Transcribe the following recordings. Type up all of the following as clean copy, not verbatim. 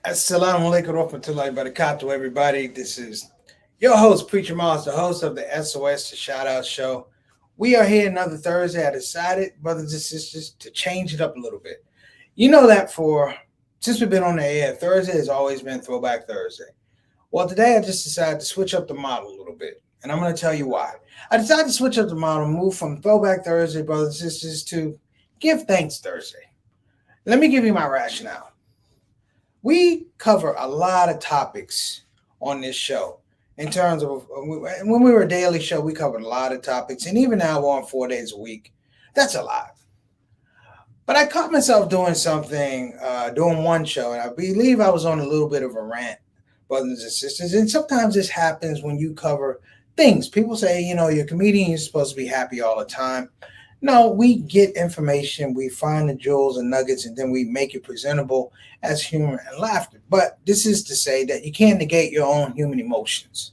Assalamu alaikum warahmatullahi wabarakatuh, everybody. This is your host, Preacher Miles, the host of the SOS to Shout Out show. We are here another Thursday. I decided, brothers and sisters, to change it up a little bit. You know that since we've been on the air, Thursday has always been Throwback Thursday. Well, today I just decided to switch up the model a little bit, and I'm going to tell you why. I decided to switch up the model, move from Throwback Thursday, brothers and sisters, to Give Thanks Thursday. Let me give you my rationale. We cover a lot of topics on this show. In terms of when we were a daily show, we covered a lot of topics, and even now we're on 4 days a week. That's a lot. But I caught myself doing one show, and I believe I was on a little bit of a rant, brothers and sisters. And sometimes this happens when you cover things. People say, you're a comedian, you're supposed to be happy all the time. No, we get information, we find the jewels and nuggets, and then we make it presentable as humor and laughter. But this is to say that you can't negate your own human emotions.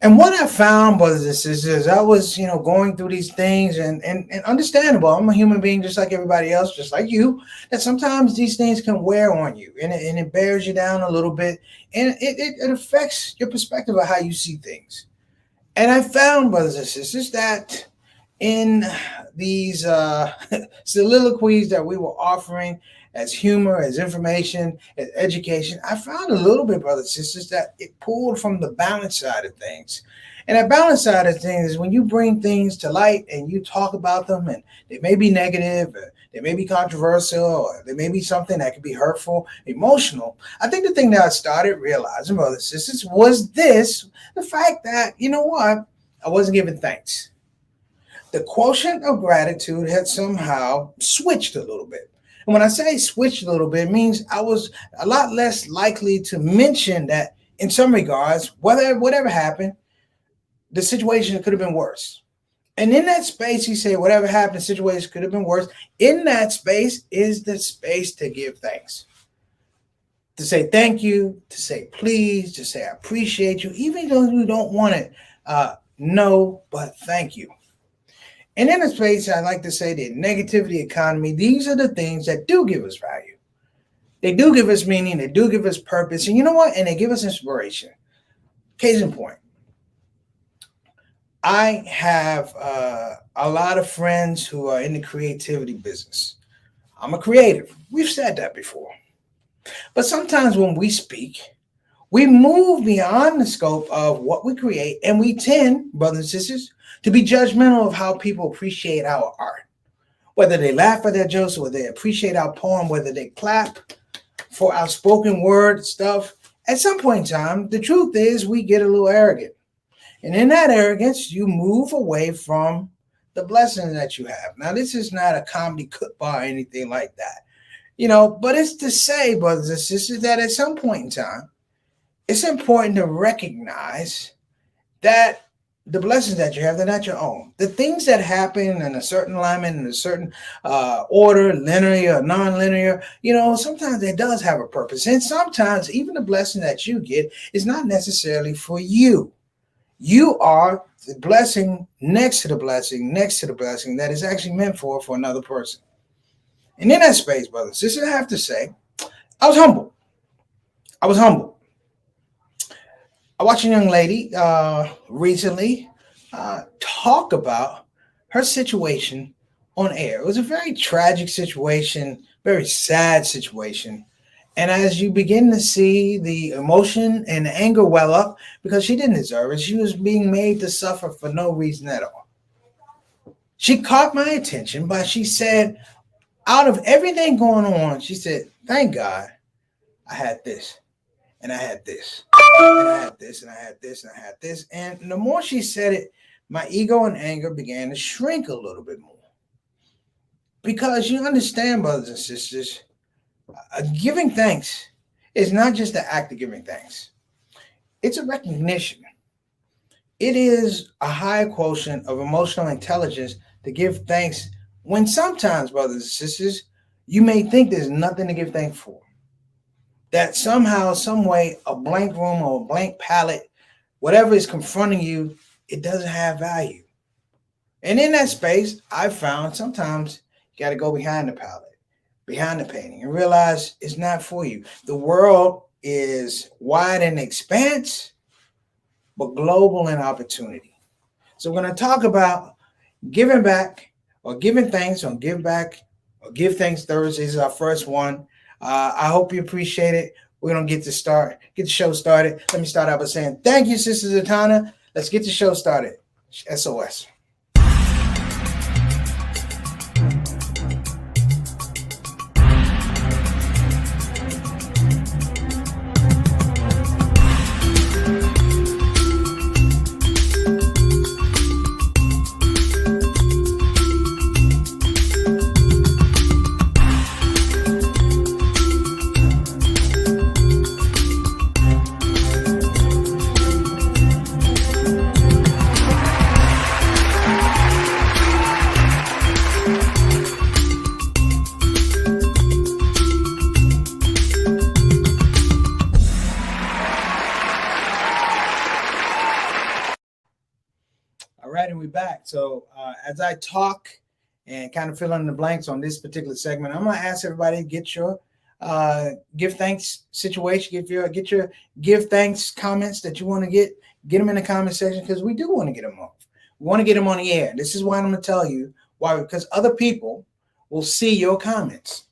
And what I found, brothers and sisters, I was, going through these things and understandable. I'm a human being just like everybody else, just like you, that sometimes these things can wear on you and it bears you down a little bit. And it affects your perspective of how you see things. And I found, brothers and sisters, that in these soliloquies that we were offering as humor, as information, as education, I found a little bit, brothers and sisters, that it pulled from the balance side of things. And that balance side of things is when you bring things to light and you talk about them, and they may be negative, or they may be controversial, or they may be something that could be hurtful, emotional. I think the thing that I started realizing, brothers and sisters, was the fact that, I wasn't giving thanks. The quotient of gratitude had somehow switched a little bit. And when I say switched a little bit, it means I was a lot less likely to mention that in some regards, whatever happened, the situation could have been worse. And in that space, he said, whatever happened, the situation could have been worse. In that space is the space to give thanks. To say thank you, to say please, to say I appreciate you, even though you don't want it. No, but thank you. And in a space, I like to say the negativity economy, these are the things that do give us value. They do give us meaning. They do give us purpose. And you know what? And they give us inspiration. Case in point, I have a lot of friends who are in the creativity business. I'm a creative. We've said that before. But sometimes when we speak, we move beyond the scope of what we create, and we tend, brothers and sisters, to be judgmental of how people appreciate our art. Whether they laugh at their jokes, whether they appreciate our poem, whether they clap for our spoken word stuff. At some point in time, the truth is we get a little arrogant. And in that arrogance, you move away from the blessing that you have. Now, this is not a comedy cookbook or anything like that. But it's to say, brothers and sisters, that at some point in time, it's important to recognize that the blessings that you have, they're not your own. The things that happen in a certain alignment, in a certain order, linear or non-linear, sometimes it does have a purpose. And sometimes even the blessing that you get is not necessarily for you. You are the blessing next to the blessing, next to the blessing that is actually meant for another person. And in that space, brothers, this I have to say, I was humble. I watched a young lady recently talk about her situation on air. It was a very tragic situation, very sad situation. And as you begin to see the emotion and the anger well up, because she didn't deserve it, she was being made to suffer for no reason at all. She caught my attention, but she said, out of everything going on, she said, thank God I had this. And I had this, and I had this, and I had this, and I had this. And the more she said it, my ego and anger began to shrink a little bit more. Because you understand, brothers and sisters, giving thanks is not just the act of giving thanks. It's a recognition. It is a high quotient of emotional intelligence to give thanks when sometimes, brothers and sisters, you may think there's nothing to give thanks for. That somehow, some way, a blank room or a blank palette, whatever is confronting you, it doesn't have value. And in that space, I found sometimes you got to go behind the palette. behind the painting and realize it's not for you. The world is wide in expanse, but global in opportunity. So we're going to talk about giving back or giving thanks on Give Back or Give Thanks Thursdays is our first one. I hope you appreciate it. We're going to get the show started. Let me start out by saying thank you, Sister Zatanna. Let's get the show started. SOS. And we're back. So as I talk and kind of fill in the blanks on this particular segment, I'm going to ask everybody to get your give thanks situation, get your give thanks comments that you want to get them in the comment section, because we do want to get them off. We want to get them on the air. This is why I'm going to tell you why, because other people will see your comments.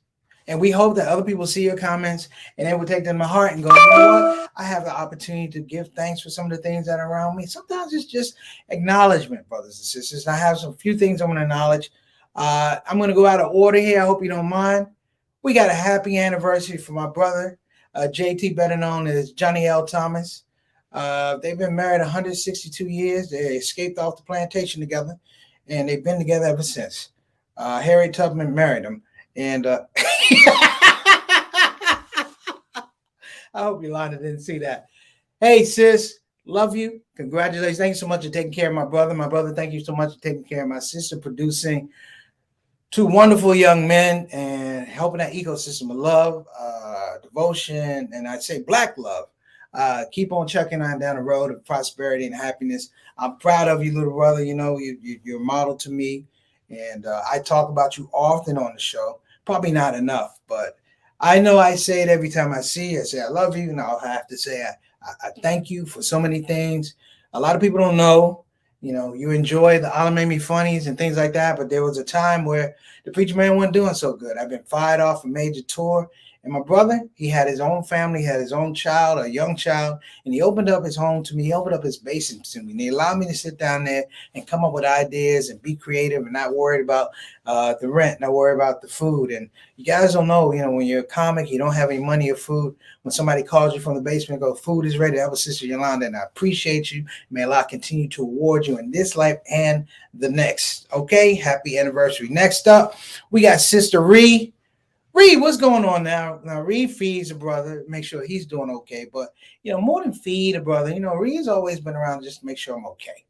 And we hope that other people see your comments and they will take them to heart and go, you know what? I have the opportunity to give thanks for some of the things that are around me. Sometimes it's just acknowledgement, brothers and sisters. And I have some few things I want to acknowledge. I'm going to go out of order here. I hope you don't mind. We got a happy anniversary for my brother, JT, better known as Johnny L. Thomas. They've been married 162 years. They escaped off the plantation together, and they've been together ever since. Harriet Tubman married him. And I hope Yolanda didn't see that. Hey, sis, love you. Congratulations. Thank you so much for taking care of my brother. My brother, thank you so much for taking care of my sister, producing two wonderful young men and helping that ecosystem of love, devotion, and I'd say Black love. Keep on checking on down the road of prosperity and happiness. I'm proud of you, little brother. You know, you're a model to me. And I talk about you often on the show. Probably not enough, but I know I say it every time I see you. I say I love you, and I'll have to say I thank you for so many things. A lot of people don't know, you know, you enjoy the Allah Made Me Funnies and things like that, but there was a time where the Preacher Man wasn't doing so good. I've been fired off a major tour. And my brother, he had his own family, had his own child, a young child, and he opened up his home to me. He opened up his basement to me. And he allowed me to sit down there and come up with ideas and be creative and not worried about the rent, not worried about the food. And you guys don't know, you know, when you're a comic, you don't have any money or food. When somebody calls you from the basement and go, food is ready, that was Sister Yolanda, and I appreciate you. May Allah continue to award you in this life and the next. Okay, happy anniversary. Next up, we got Sister Ree. Reed, what's going on now? Now, Reed feeds a brother, make sure he's doing okay. But, you know, more than feed a brother, you know, Reed's always been around just to make sure I'm okay.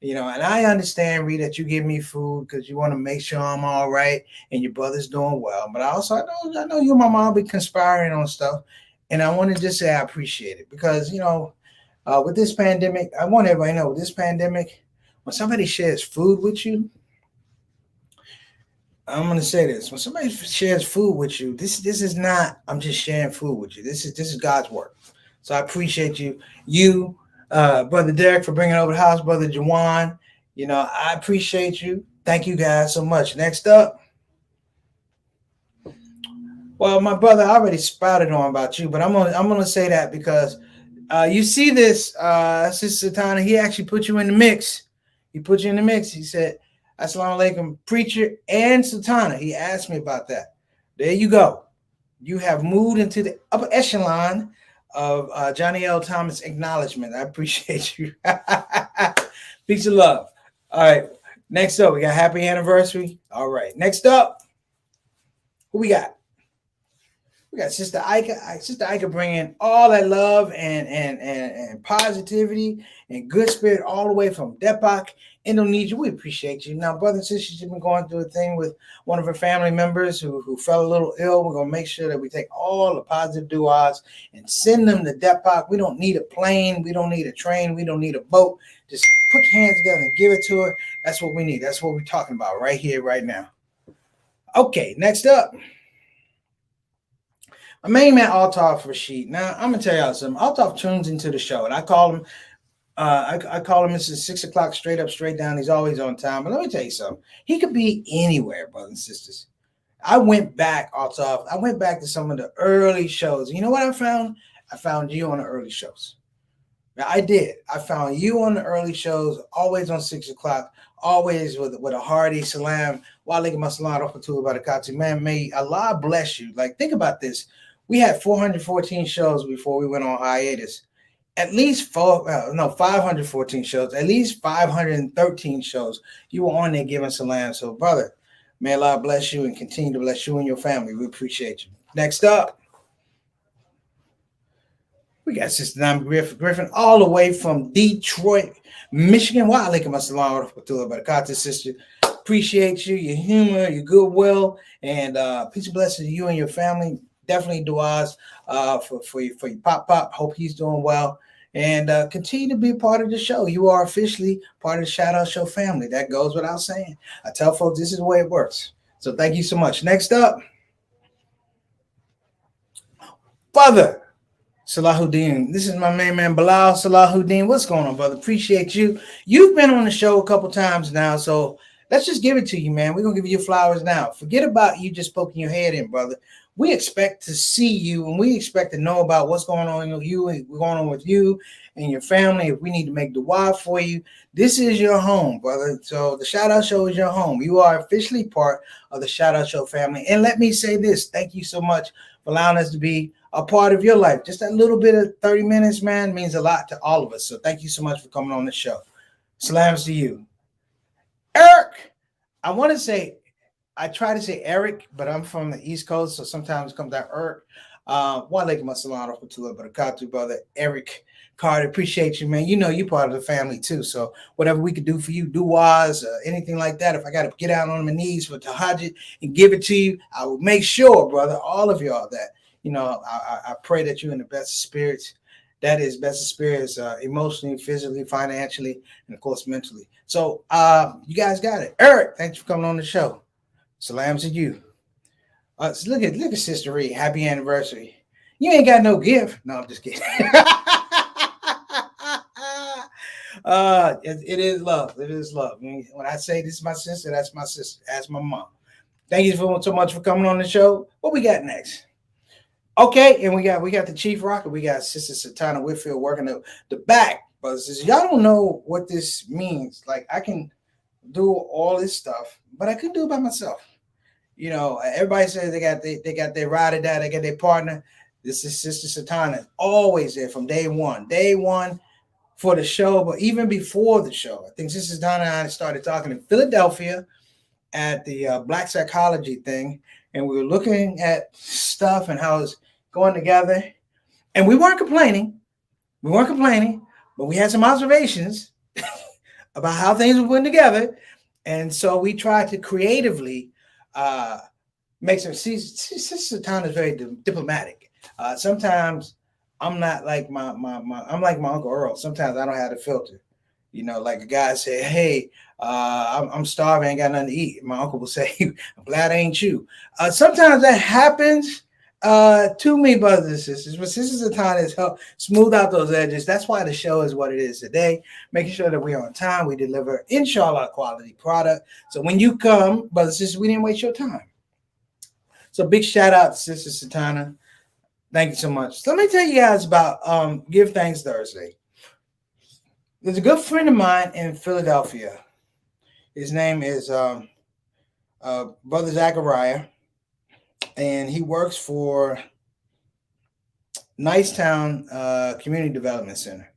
You know, and I understand, Reed, that you give me food because you want to make sure I'm all right and your brother's doing well. But I know you and my mom be conspiring on stuff. And I want to just say I appreciate it because, you know, with this pandemic, I want everybody to know with this pandemic, when somebody shares food with you, I'm going to say this. When somebody shares food with you, this is not, I'm just sharing food with you. This is God's work. So I appreciate you. You, Brother Derek, for bringing over the house. Brother Jawan, you know, I appreciate you. Thank you guys so much. Next up. Well, my brother, I already spouted on about you, but I'm gonna say that because you see this, Sister Zatanna, he actually put you in the mix. He put you in the mix. He said, Assalamu alaikum, preacher and Sultana. He asked me about that. There you go. You have moved into the upper echelon of Johnny L. Thomas acknowledgement. I appreciate you. Peace of love. All right. Next up, we got happy anniversary. All right. Next up, who we got? We got Sister Ika. Sister Ika bringing all that love and positivity and good spirit all the way from Depok, Indonesia. We appreciate you. Now, brothers and sisters, you've been going through a thing with one of her family members who fell a little ill. We're going to make sure that we take all the positive du'as and send them to Depok. We don't need a plane. We don't need a train. We don't need a boat. Just put your hands together and give it to her. That's what we need. That's what we're talking about right here, right now. Okay, next up. My main man Altaf Rashid. Now I'm gonna tell y'all something. Altaf tunes into the show, and I call him. I call him. It's 6 o'clock, straight up, straight down. He's always on time. But let me tell you something. He could be anywhere, brothers and sisters. I went back, Altaf. I went back to some of the early shows. You know what I found? I found you on the early shows. I did. I found you on the early shows, always on 6 o'clock, always with a hearty salam. Walaikum assalam rahmatullahi barakatuh. Man, may Allah bless you. Like, think about this. We had 414 shows before we went on hiatus. At least 514 shows, at least 513 shows. You were on there giving salam. So, brother, may Allah bless you and continue to bless you and your family. We appreciate you. Next up, we got Sister Naomi Griffin all the way from Detroit, Michigan. Wa alaikum assalam wa rahmatullahi wa barakatuh, sister. Appreciate you, your humor, your goodwill, and peace and blessings to you and your family. Definitely du'as for your pop. Hope he's doing well. And continue to be a part of the show. You are officially part of the Shout Out Show family. That goes without saying. I tell folks this is the way it works. So thank you so much. Next up, Father Salahuddin. This is my main man, Bilal Salahuddin. What's going on, brother? Appreciate you. You've been on the show a couple times now, so let's just give it to you, man. We're going to give you your flowers now. Forget about you just poking your head in, brother. We expect to see you, and we expect to know about what's going on with you and going on with you and your family. If we need to make dua for you, this is your home, brother. So the Shout Out Show is your home. You are officially part of the Shout Out Show family. And let me say this. Thank you so much for allowing us to be a part of your life. Just that little bit of 30 minutes, man, means a lot to all of us. So thank you so much for coming on the show. Salams to you. Eric, I try to say Eric, but I'm from the East Coast, so sometimes it comes out Eric. Wa alaikum assalam wa rahmatullahi wa barakatuh, brother Eric Carter. Appreciate you, man. You know you're part of the family too. So whatever we could do for you, du'as, anything like that. If I got to get out on my knees for tahajjud and give it to you, I will make sure, brother, all of y'all that. You know, I pray that you're in the best of spirits. That is best of spirits, emotionally, physically, financially, and of course, mentally. So you guys got it. Eric, thanks for coming on the show. Salams to you. So look at Sister Ree. Happy anniversary. You ain't got no gift. No, I'm just kidding. It is love. It is love. When I say this is my sister, that's my sister. That's my mom. Thank you so much for coming on the show. What we got next? Okay, and we got the Chief Rocker. We got Sister Satana Whitfield working the back. But y'all don't know what this means. Like, I can do all this stuff, but I couldn't do it by myself. You know, everybody says they got their ride or die, they got their partner. This is Sister Satana, always there from day one for the show, but even before the show. I think Sister Satana and I started talking in Philadelphia at the Black Psychology thing, and we were looking at stuff and how it's going together, and we weren't complaining, but we had some observations about how things were put together, and so we tried to creatively make some. Sister Satana is very diplomatic. Sometimes I'm not like I'm like my Uncle Earl. Sometimes I don't have the filter. You know, like a guy said, "Hey, I'm starving, ain't got nothing to eat." My uncle will say, "I'm glad I ain't you." Sometimes that happens to me, brothers and sisters. But Sister Satana has helped smooth out those edges. That's why the show is what it is today, making sure that we're on time. We deliver, inshallah, quality product. So when you come, brothers and sisters, we didn't waste your time. So big shout out to Sister Satana. Thank you so much. So let me tell you guys about Give Thanks Thursday. There's a good friend of mine in Philadelphia. His name is Brother Zachariah, and he works for Nicetown Community Development Center.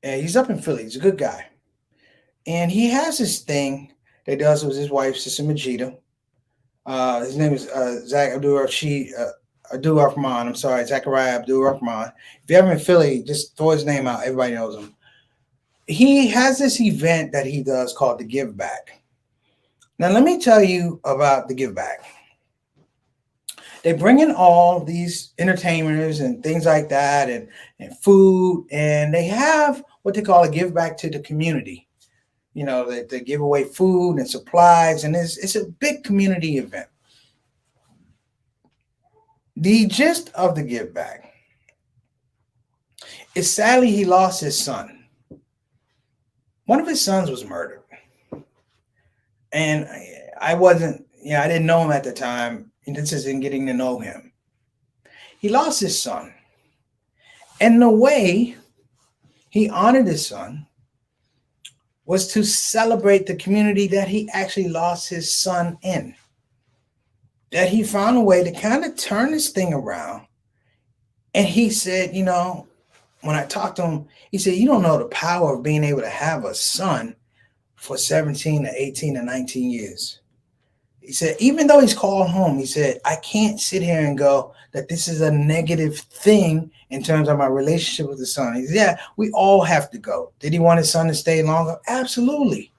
And he's up in Philly. He's a good guy. And he has this thing that he does with his wife, Sister Majida. His name is Abdul Rahman. I'm sorry, Zachariah Abdul Rahman. If you're ever in Philly, just throw his name out. Everybody knows him. He has this event that he does called the Give Back. Now, let me tell you about the Give Back. They bring in all these entertainers and things like that and food, and they have what they call a give back to the community. You know, they give away food and supplies, and it's a big community event. The gist of the give back is sadly he lost his son. One of his sons was murdered. And I wasn't, I didn't know him at the time. And this is in getting to know him. He lost his son. And the way he honored his son was to celebrate the community that he actually lost his son in. That he found a way to kind of turn this thing around. And he said, when I talked to him, he said, you don't know the power of being able to have a son for 17 to 18 to 19 years. He said, even though he's called home, he said, I can't sit here and go that this is a negative thing in terms of my relationship with the son. He said, yeah, we all have to go. Did he want his son to stay longer? Absolutely.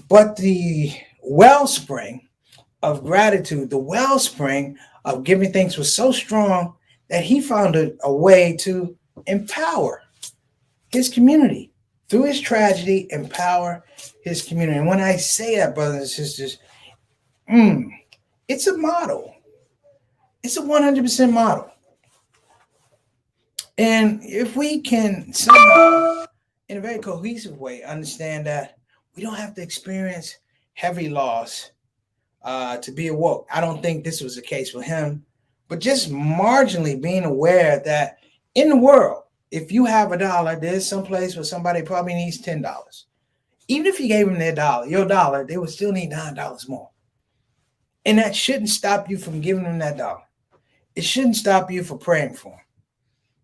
But the wellspring of gratitude, the wellspring of giving thanks was so strong that he found a way to empower his community. Through his tragedy, empower his community. And when I say that, brothers and sisters, it's a model. It's a 100% model. And if we can somehow, in a very cohesive way, understand that we don't have to experience heavy loss to be awoke. I don't think this was the case for him, but just marginally being aware that in the world, if you have $1, there's some place where somebody probably needs $10. Even if you gave them your dollar, they would still need $9 more. And that shouldn't stop you from giving them that dollar. It shouldn't stop you from praying for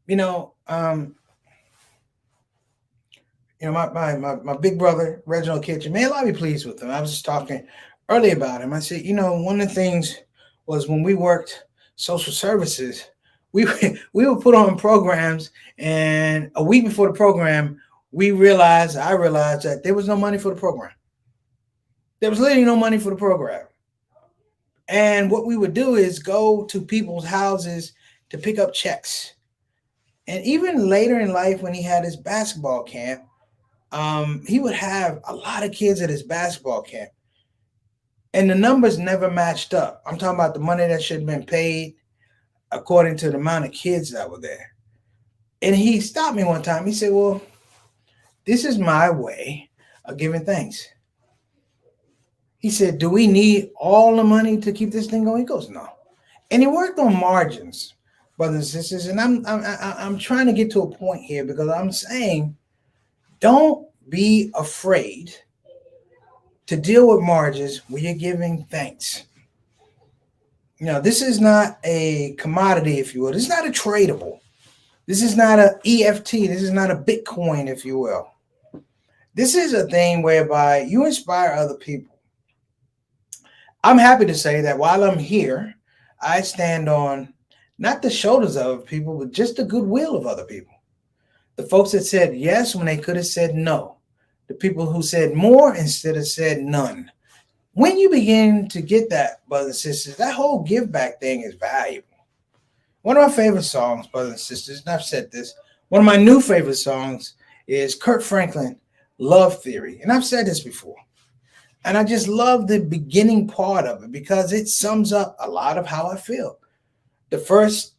them. My big brother, Reginald Kitchen, man, I'll be pleased with him. I was just talking earlier about him. I said, one of the things was when we worked social services, we would put on programs, and a week before the program, I realized that there was no money for the program. There was literally no money for the program. And what we would do is go to people's houses to pick up checks. And even later in life, when he had his basketball camp, he would have a lot of kids at his basketball camp. And the numbers never matched up. I'm talking about the money that should have been paid according to the amount of kids that were there. And he stopped me one time. He said, well, this is my way of giving thanks. He said, do we need all the money to keep this thing going? He goes, no. And he worked on margins, brothers and sisters. And I'm trying to get to a point here because I'm saying, don't be afraid to deal with margins when you're giving thanks. This is not a commodity, if you will. This is not a tradable. This is not an EFT. This is not a Bitcoin, if you will. This is a thing whereby you inspire other people. I'm happy to say that while I'm here, I stand on not the shoulders of other people, but just the goodwill of other people. The folks that said yes when they could have said no. The people who said more instead of said none. When you begin to get that, brothers and sisters, that whole give back thing is valuable. One of my favorite songs, brothers and sisters, and I've said this, one of my new favorite songs is Kirk Franklin, Love Theory. And I've said this before. And I just love the beginning part of it because it sums up a lot of how I feel. The first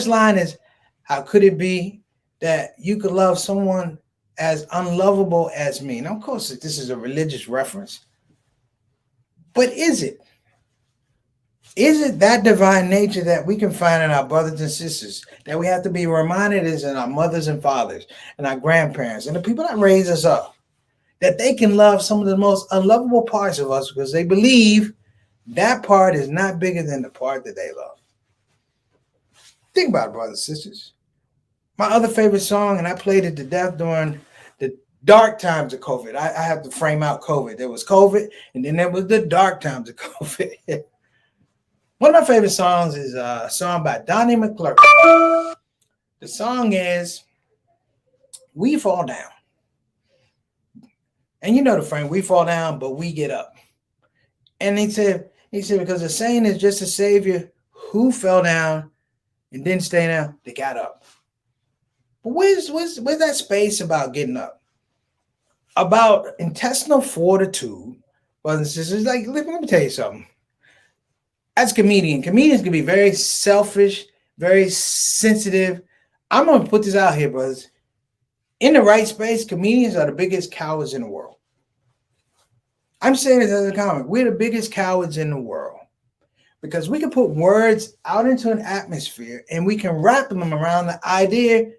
line is, how could it be that you could love someone as unlovable as me? Now, of course, this is a religious reference. But is it? Is it that divine nature that we can find in our brothers and sisters that we have to be reminded is in our mothers and fathers and our grandparents and the people that raise us up, that they can love some of the most unlovable parts of us because they believe that part is not bigger than the part that they love? Think about it, brothers and sisters. My other favorite song, and I played it to death during the dark times of COVID. I have to frame out COVID. There was COVID, and then there was the dark times of COVID. One of my favorite songs is a song by Donnie McClurkin. The song is We Fall Down. And you know the frame, we fall down, but we get up. And he said, because the saying is just a savior who fell down and didn't stay down, they got up. But where's that space about getting up? About intestinal fortitude, brothers and sisters. Like, let me tell you something. as a comedian, comedians can be very selfish, very sensitive. I'm going to put this out here, brothers. In the right space, comedians are the biggest cowards in the world. I'm saying this as a comic. We're the biggest cowards in the world because we can put words out into an atmosphere and we can wrap them around the idea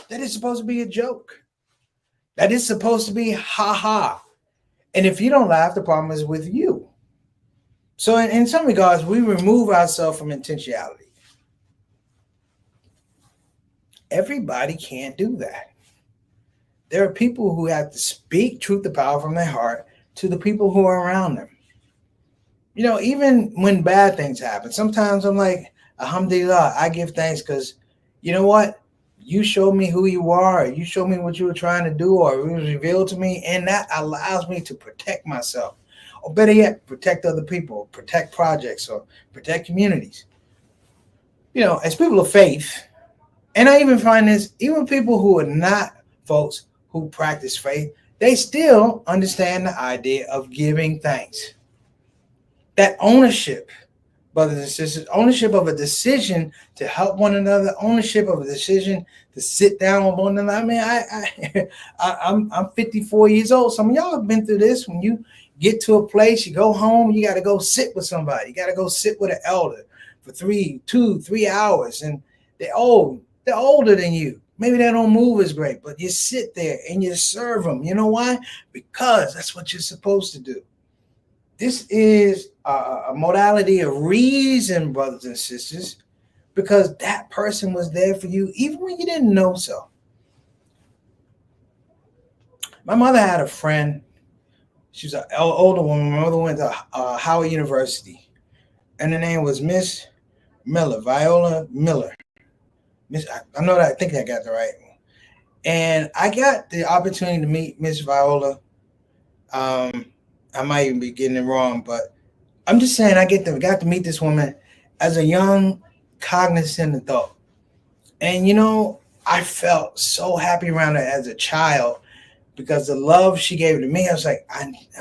that it's supposed to be a joke, that it's supposed to be ha-ha. And if you don't laugh, the problem is with you. So in some regards, we remove ourselves from intentionality. Everybody can't do that. There are people who have to speak truth to power from their heart to the people who are around them. You know, even when bad things happen, sometimes I'm like, alhamdulillah, I give thanks because you know what? You showed me who you are. You showed me what you were trying to do, or it was revealed to me, and that allows me to protect myself. Or better yet, protect other people, protect projects, or protect communities. You know, as people of faith, and I even find this, even people who are not folks who practice faith, they still understand the idea of giving thanks. That ownership, brothers and sisters, ownership of a decision to help one another, ownership of a decision to sit down with one another. I mean, I'm 54 years old. Some of y'all have been through this. When you get to a place, you go home, you got to go sit with somebody. You got to go sit with an elder for 2-3 hours. And they're old. They're older than you. Maybe they don't move as great, but you sit there and you serve them. You know why? Because that's what you're supposed to do. This is a modality of reason, brothers and sisters, because that person was there for you even when you didn't know so. My mother had a friend. She was an older woman. My mother went to Howard University, and her name was Miss Miller, Viola Miller. I know that. I think I got the right one. And I got the opportunity to meet Miss Viola. I might even be getting it wrong, but I'm just saying I got to meet this woman as a young, cognizant adult. And, you know, I felt so happy around her as a child because the love she gave to me, I was like,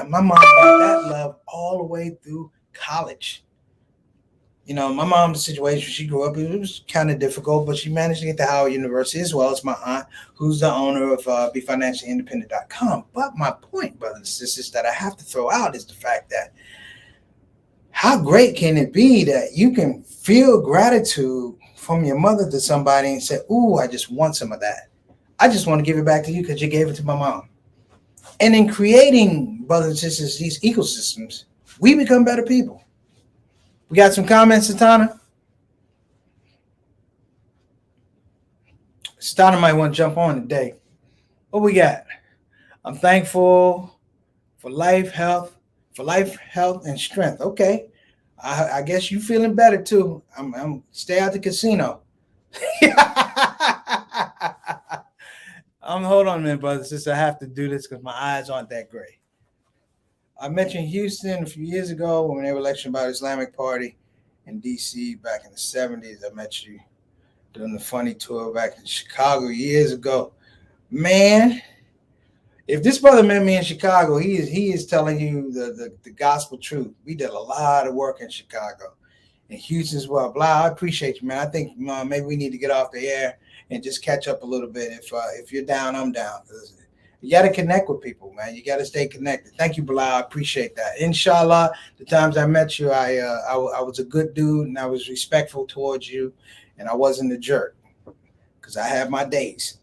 my mom got that love all the way through college. You know, my mom's situation, she grew up, it was kind of difficult, but she managed to get to Howard University as well as my aunt, who's the owner of BeFinanciallyIndependent.com. But my point, brothers and sisters, that I have to throw out is the fact that how great can it be that you can feel gratitude from your mother to somebody and say, ooh, I just want some of that. I just want to give it back to you because you gave it to my mom. And in creating, brothers and sisters, these ecosystems, we become better people. We got some comments, Satana? Satana might want to jump on today. What we got? I'm thankful for life, health, and strength. Okay. I guess you feeling better too. I'm stay out the casino. Hold on a minute, brother. Since I have to do this because my eyes aren't that great. I met you in Houston a few years ago when they were lecturing about Islamic Party in D.C. back in the 70s. I met you doing the funny tour back in Chicago years ago. Man, if this brother met me in Chicago, he is telling you the gospel truth. We did a lot of work in Chicago and Houston as well. Blah, I appreciate you, man. I think maybe we need to get off the air and just catch up a little bit. If you're down, I'm down. You got to connect with people, man. You got to stay connected. Thank you, Bilal. I appreciate that. Inshallah, the times I met you, I was a good dude and I was respectful towards you and I wasn't a jerk because I have my days.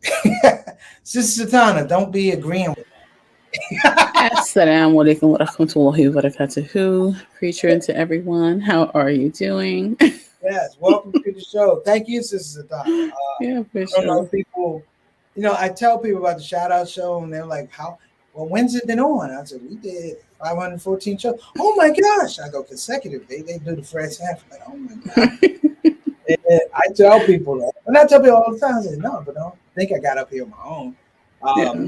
Sister Satana, don't be agreeing with me. Assalamu alaikum wa rahmatullahi wa barakatuhu. Preacher and to everyone, how are you doing? Yes, welcome to the show. Thank you, Sister Satana. Yeah, for I don't know sure. people. You know, I tell people about the shout out show and they're like, when's it been on? I said, we did 514 shows. Oh my gosh. I go consecutive. They do the first half. Like, oh my God. And I tell people that. And I tell people all the time, I say, no, but don't think I got up here on my own.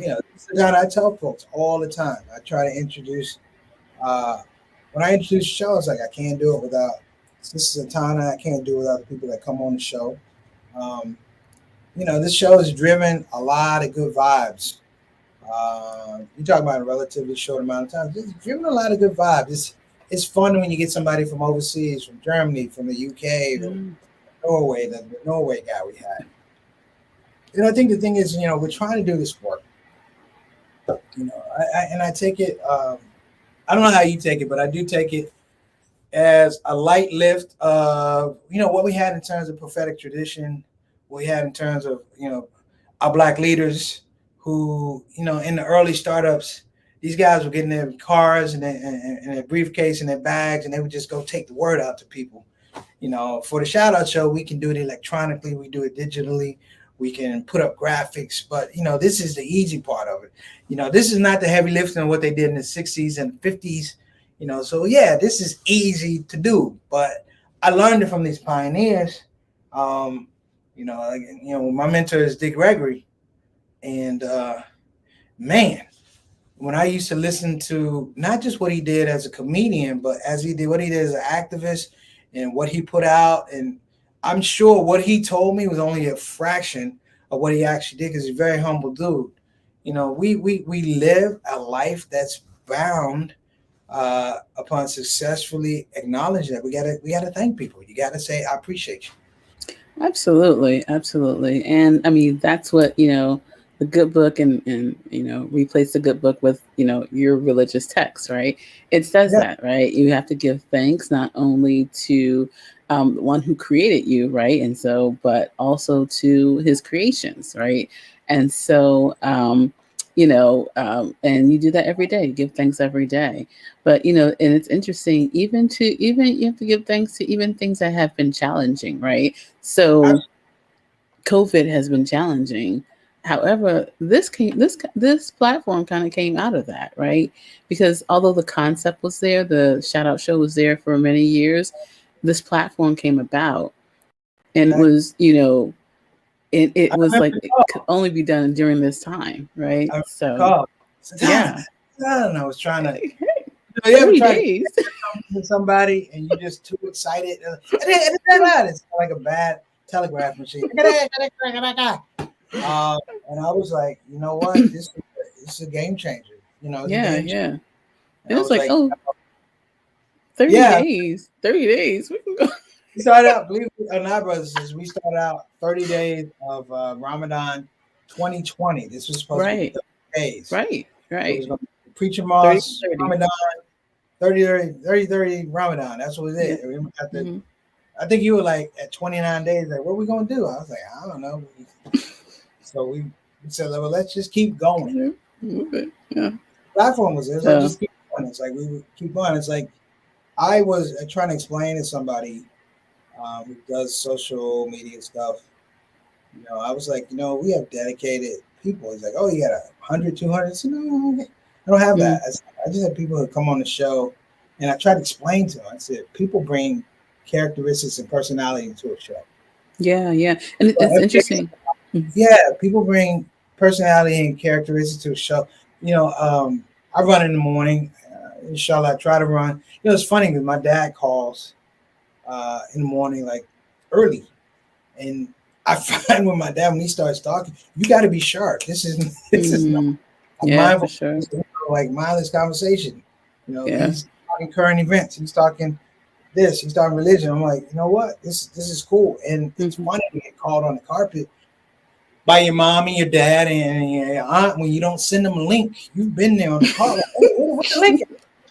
You know, I tell folks all the time. I try to introduce, when I introduce the show, it's like I can't do it without Sister Satana. I can't do it without the people that come on the show. You know, this show has driven a lot of good vibes. You talk about a relatively short amount of time. It's driven a lot of good vibes. it's fun when you get somebody from overseas, from Germany, from the UK, or Norway, the Norway guy we had. And I think the thing is, we're trying to do this work. I take it. I don't know how you take it, but I do take it as a light lift of what we had in terms of prophetic tradition, what we had in terms of our Black leaders who in the early startups, these guys were getting their cars and their briefcase and their bags, and they would just go take the word out to people. For the Shout Out Show, we can do it electronically, we do it digitally, we can put up graphics, but this is the easy part of it. This is not the heavy lifting of what they did in the 60s and 50s. So yeah, this is easy to do, but I learned it from these pioneers. My mentor is Dick Gregory, and man, when I used to listen to not just what he did as a comedian, but what he did as an activist and what he put out, and I'm sure what he told me was only a fraction of what he actually did, because he's a very humble dude. We live a life that's bound upon successfully acknowledging that we gotta thank people. You gotta say, I appreciate you. Absolutely. And I mean, that's what the good book and replace the good book with your religious text, right? It says that, right? You have to give thanks not only to the one who created you, right? And so, but also to his creations, right? And so and you do that every day. You give thanks every day. But and it's interesting, even you have to give thanks to even things that have been challenging, right? So COVID has been challenging. However, this platform kind of came out of that, right? Because although the concept was there, the Shout Out Show was there for many years, this platform came about, and it was it was like it could only be done during this time, right? So yeah, I was trying to. You ever try to with somebody and you're just too excited? It's like a bad telegraph machine. And I was like, you know what? This is a game changer. Yeah. It was like 30 days. We can go. We started out, believe it or not, brothers, we started out 30 days of Ramadan 2020. This was supposed to be 30 days. Right. It was going to be Preacher Moss, 30. Ramadan, 30 Ramadan. That's what it is. Yeah. I think you were like at 29 days, like, what are we going to do? I was like, I don't know. So we said, well, let's just keep going. Yeah. The platform was there. So just keep going. It's like we would keep going. It's like I was trying to explain to somebody who does social media stuff. I was like, we have dedicated people. He's like, oh, you got 100, 200. I said, no, I don't have that. I just have people who come on the show, and I tried to explain to them. I said, people bring characteristics and personality to a show. Yeah, and it's interesting. Yeah, people bring personality and characteristics to a show. I run in the morning. Inshallah, I try to run. It's funny because my dad calls in the morning, like early, and I find when my dad, when he starts talking, you got to be sharp. This is not mindful, for sure. Like mindless conversation. He's talking current events. He's talking this. He's talking religion. I'm like, you know what? This is cool, and it's funny to get called on the carpet by your mom and your dad and your aunt when you don't send them a link. You've been there on the call. Like, hey, what's the link?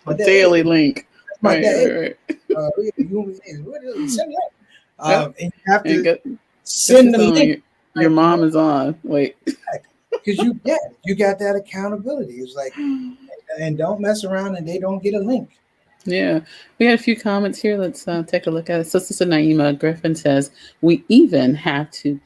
A daily link. My dad. Send it. And you have to send the link. Your mom is on. Wait. Because you got that accountability. It's like, and don't mess around and they don't get a link. Yeah, we had a few comments here. Let's take a look at it. So Sister Naima Griffin says, we even have to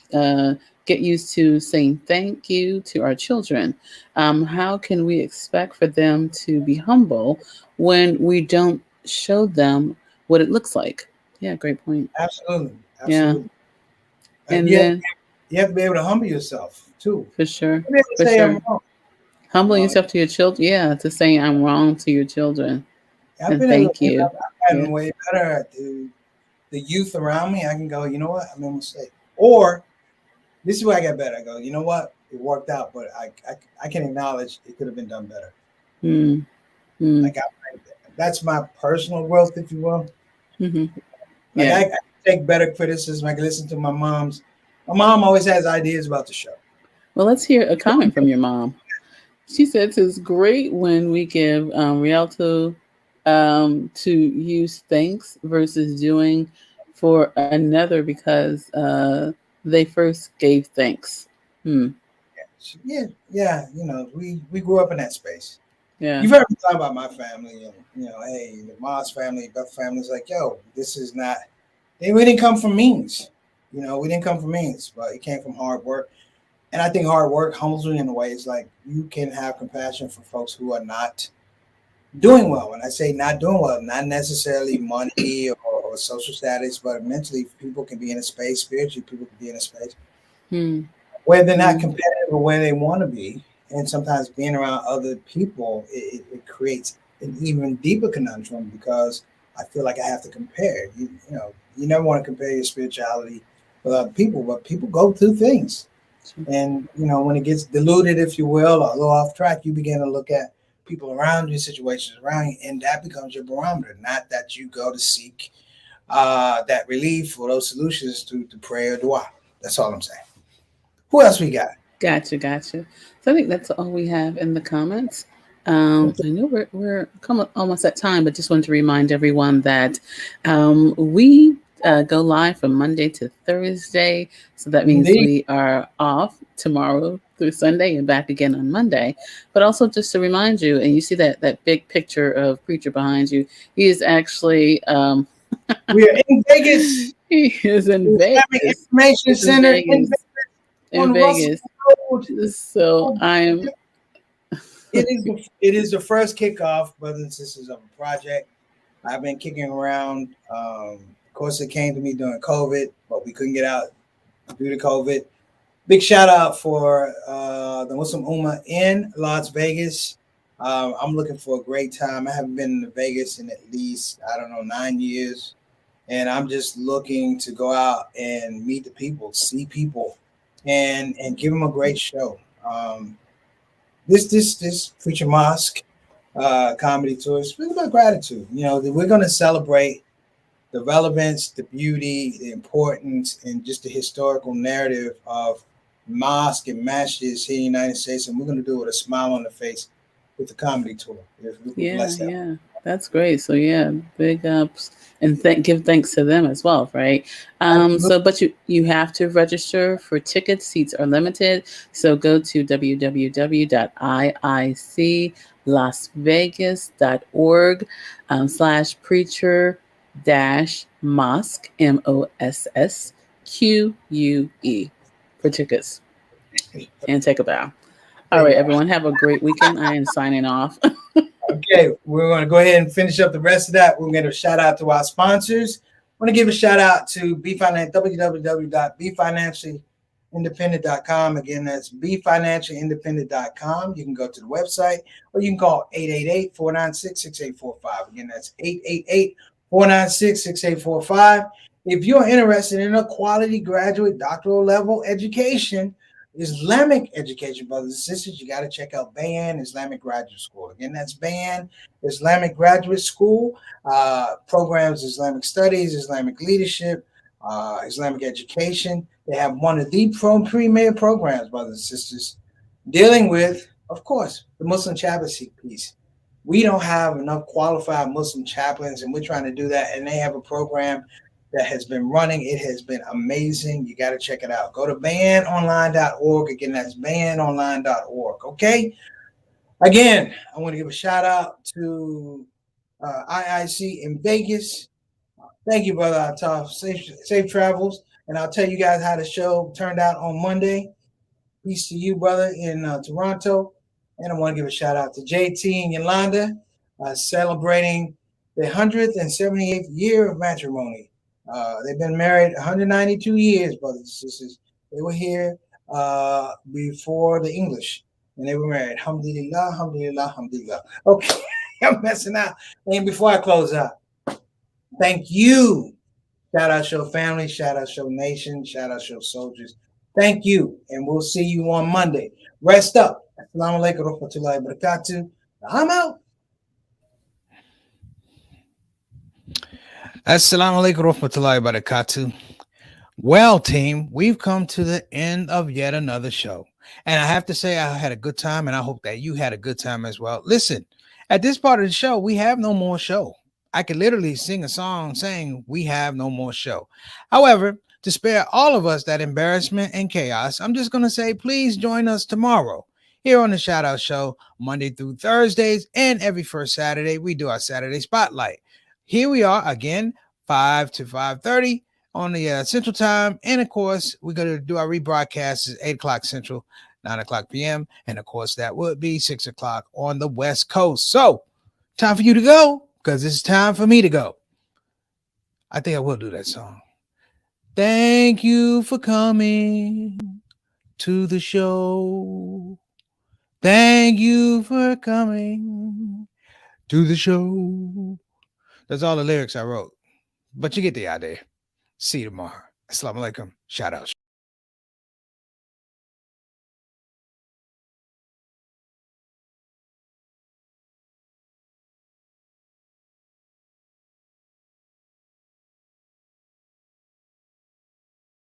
get used to saying thank you to our children. How can we expect for them to be humble when we don't show them what it looks like? Yeah, great point. Absolutely. Yeah. And then you have to be able to humble yourself too. For sure. For sure. Humbling yourself to your children. Yeah, to saying I'm wrong to your children. And thank you. I've gotten way better at the youth around me. I can go, you know what? I made a mistake. Or this is where I got better. I go, you know what? It worked out, but I can acknowledge it could have been done better. Like that's my personal growth, if you will. Hmm. Like Yeah. I take better criticism. I can listen to my mom's. My mom always has ideas about the show. Well, let's hear a comment from your mom. She says it's great when we give Rialto to use thanks versus doing for another because they first gave thanks. Hmm. Yeah, yeah. You know, we grew up in that space. Yeah. You've heard me talk about my family, and hey, the Moss family, Beth family's like, yo, this is not. We didn't come from means. We didn't come from means, but it came from hard work. And I think hard work humbles you in a way. It's like you can have compassion for folks who are not doing well. When I say not doing well, not necessarily money or social status, but mentally, people can be in a space. Spiritually, people can be in a space Hmm. where they're not Hmm. competitive or where they want to be. And sometimes being around other people, it creates an even deeper conundrum because I feel like I have to compare. You never want to compare your spirituality with other people, but people go through things. And when it gets diluted, if you will, or a little off track, you begin to look at people around you, situations around you, and that becomes your barometer. Not that you go to seek that relief or those solutions to prayer or dua. That's all I'm saying. Who else we got? Gotcha, gotcha. So I think that's all we have in the comments. I know we're coming almost at time, but just wanted to remind everyone that we go live from Monday to Thursday. So that means Indeed. we are off tomorrow through Sunday and back again on Monday. But also just to remind you, and you see that big picture of Preacher behind you, he is actually We are in Vegas, he is in the Islamic Vegas. Information He's in Center in Vegas Vegas. In on Russell Vegas. Road. So I'm It is the first kickoff, brothers and sisters, of a project I've been kicking around. Of course, it came to me during COVID, but we couldn't get out due to COVID. Big shout out for the Muslim Ummah in Las Vegas. I'm looking for a great time. I haven't been to Vegas in at least, I don't know, 9 years. And I'm just looking to go out and meet the people, see people, and give them a great show. This Preacher Mosque comedy tour is really about gratitude. We're going to celebrate the relevance, the beauty, the importance, and just the historical narrative of mosque and masjids here in the United States, and we're going to do it with a smile on the face with the comedy tour. We yeah, bless that. yeah. That's great. So yeah, big ups and give thanks to them as well, right? Absolutely. So but you have to register for tickets. Seats are limited. So go to www.iiclasvegas.org /preacher dash mosque MOSSQUE for tickets and take a bow. All right, everyone, have a great weekend. I am signing off. Okay, we're going to go ahead and finish up the rest of that. We're going to shout out to our sponsors. I want to give a shout out to www.befinanciallyindependent.com. Again, that's befinanciallyindependent.com. You can go to the website or you can call 888-496-6845. Again, that's 888-496-6845. If you're interested in a quality graduate doctoral level education, Islamic education, brothers and sisters, you got to check out Bayan Islamic Graduate School. Again, that's Bayan Islamic Graduate School. Programs Islamic Studies, Islamic Leadership, Islamic Education. They have one of the premier programs, brothers and sisters, dealing with, of course, the Muslim chaplaincy piece. We don't have enough qualified Muslim chaplains, and we're trying to do that. And they have a program that has been running. It has been amazing. You got to check it out. Go to banonline.org. Again, that's banonline.org. Okay. Again, I want to give a shout out to IIC in Vegas. Thank you, brother Ataf. Safe travels. And I'll tell you guys how the show turned out on Monday. Peace to you, brother, in Toronto. And I want to give a shout out to JT and Yolanda celebrating the 178th year of matrimony. They've been married 192 years, brothers and sisters. They were here before the English, and they were married. Alhamdulillah, alhamdulillah, alhamdulillah. Okay, I'm messing out. And before I close out, thank you. Shout out Show Family, shout out Show Nation, shout out Show Soldiers. Thank you, and we'll see you on Monday. Rest up. Assalamu alaikum wa rahmatullahi wa barakatuh. I'm out. Assalamu alaikum warahmatullahi wabarakatuh. Well, team, we've come to the end of yet another show. And I have to say, I had a good time, and I hope that you had a good time as well. Listen, at this part of the show, we have no more show. I could literally sing a song saying we have no more show. However, to spare all of us that embarrassment and chaos, I'm just going to say, please join us tomorrow here on the Shout Out Show, Monday through Thursdays, and every first Saturday, we do our Saturday Spotlight. Here we are again, 5 to 5:30 on the Central Time. And of course, we're going to do our rebroadcast at 8 o'clock Central, 9 o'clock p.m. And of course, that would be 6 o'clock on the West Coast. So, time for you to go because it's time for me to go. I think I will do that song. Thank you for coming to the show. Thank you for coming to the show. That's all the lyrics I wrote. But you get the idea. See you tomorrow. Assalamu alaikum. Shout out.